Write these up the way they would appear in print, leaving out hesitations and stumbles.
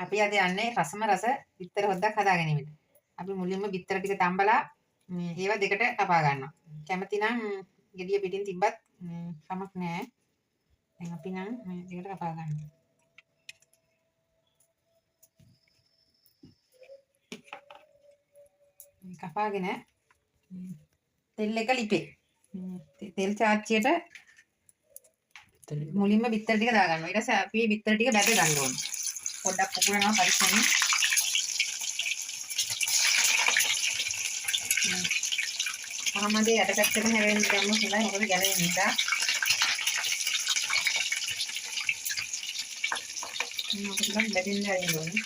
අපි අද යන්නේ රසම රස බිත්තර හොද්දක් හදාගැනීමට. අපි මුලින්ම බිත්තර ටික තම්බලා ඒවා දෙකට කපා ගන්නවා. කැමති නම් ගෙඩිය පිටින් තිබ්බත් කමක් නැහැ. දැන් අපි නම් මේ දෙකට කපා ගන්නවා. කපාගෙන තෙල් එක ලිපේ. තෙල් චාච්චියට මුලින්ම බිත්තර ටික දාගන්නවා. ඊට පස්සේ අපි බිත්තර ටික බැද ගන්න ඕනේ. පොඩ්ඩක් පුපුරනවා පරිස්සමෙන්. කොහොමද යට පැත්තට හැරෙන්න ගමු කියලා මොකද ගැලවෙන නිසා. මොකද බැදින්න ආරින්න ඕනේ.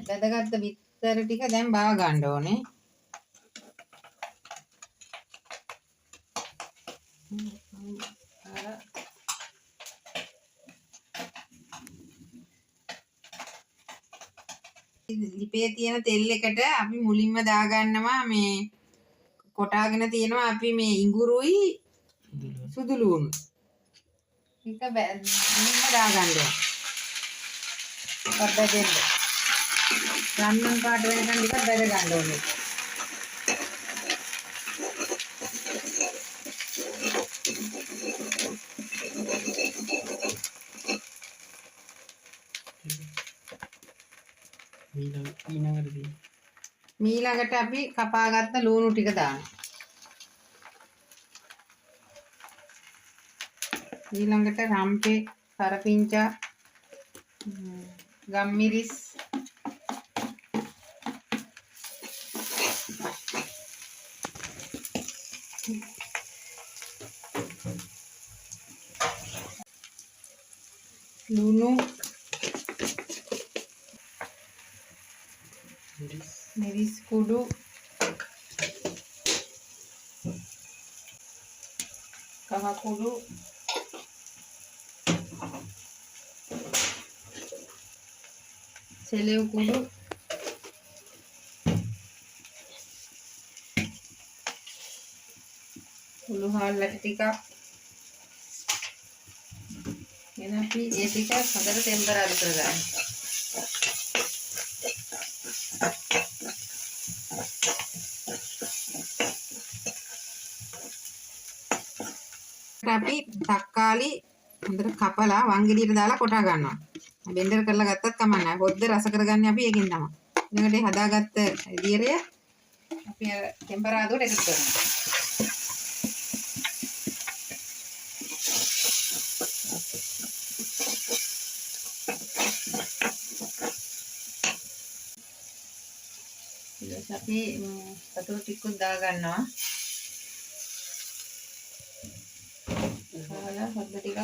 බැදගත් බිත්තර ටික දැන් බා ගන්න ඕනේ. ලිපේ තියෙන තෙල් එකට අපි මුලින්ම දාගන්නවා මේ කොටාගෙන තියෙනවා අපි මේ ඉඟුරුයි සුදු ලුණු. ඒක මුලින්ම දාගන්න ඕනේ. බැද දෙන්න. රන්වන් පාට වෙනකන් ටිකක් බැද ගන්න ඕනේ. ඊළඟට අපි කපාගත්ත ලුණු ටික දානවා. ඊළඟට රම්පේ කරපිංචා ගම්මිරිස් ලුණු මිරිස් කුඩු කහ කුඩු සෙලෙව් කුඩු උළුහාල් වැට ටිකක් එන අපි ඒ ටික හොඳට ටෙම්පරාදු කරගන්න. අපි තක්කාලි හොඳට කපලා වංගෙඩියට දාලා කොටා ගන්නවා. බෙන්ඩර් කරලා ගත්තත් කමක් නැහැ. හොද්ද රස කරගන්නේ අපි ඒකෙන් තමයි. ඊළඟට හදාගත්ත දියරය අපි ටෙම්පරාදුවට එකතු කරනවා. ඊට අපි වතුර ටිකක් දා ගන්නවා. කාලා හොද්ද ටිකක්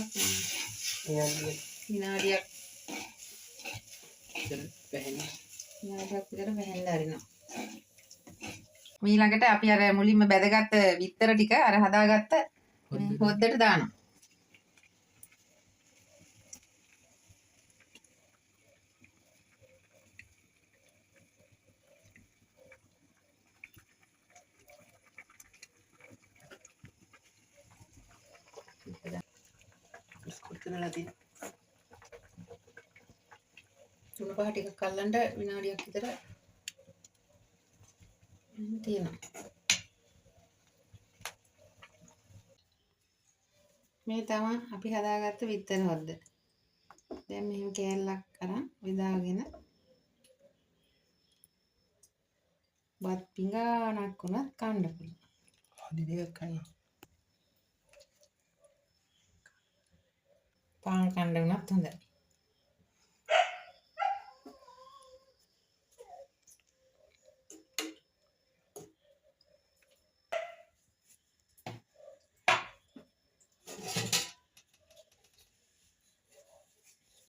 විනාඩියක් විතර බැහැලා අරිනවා. ඊළඟට අපි අර මුලින්ම බැදගත්ත බිත්තර ටික අර හදාගත්ත හොද්දට දානවා. තුන පහ ටිකක් අල්ලන්න විනාඩියක් විතර තියෙනවා. මේ තමයි අපි හදාගත්ත බිත්තර හොද්ද. දැන් මෙහෙම කෑල්ලක් අරන් විදාගෙන බත් පිඟානක් උනත් කන්න පුළුවන්. හොදි දෙකක් කන්න. පාන් කන්න උනත් හොඳයි.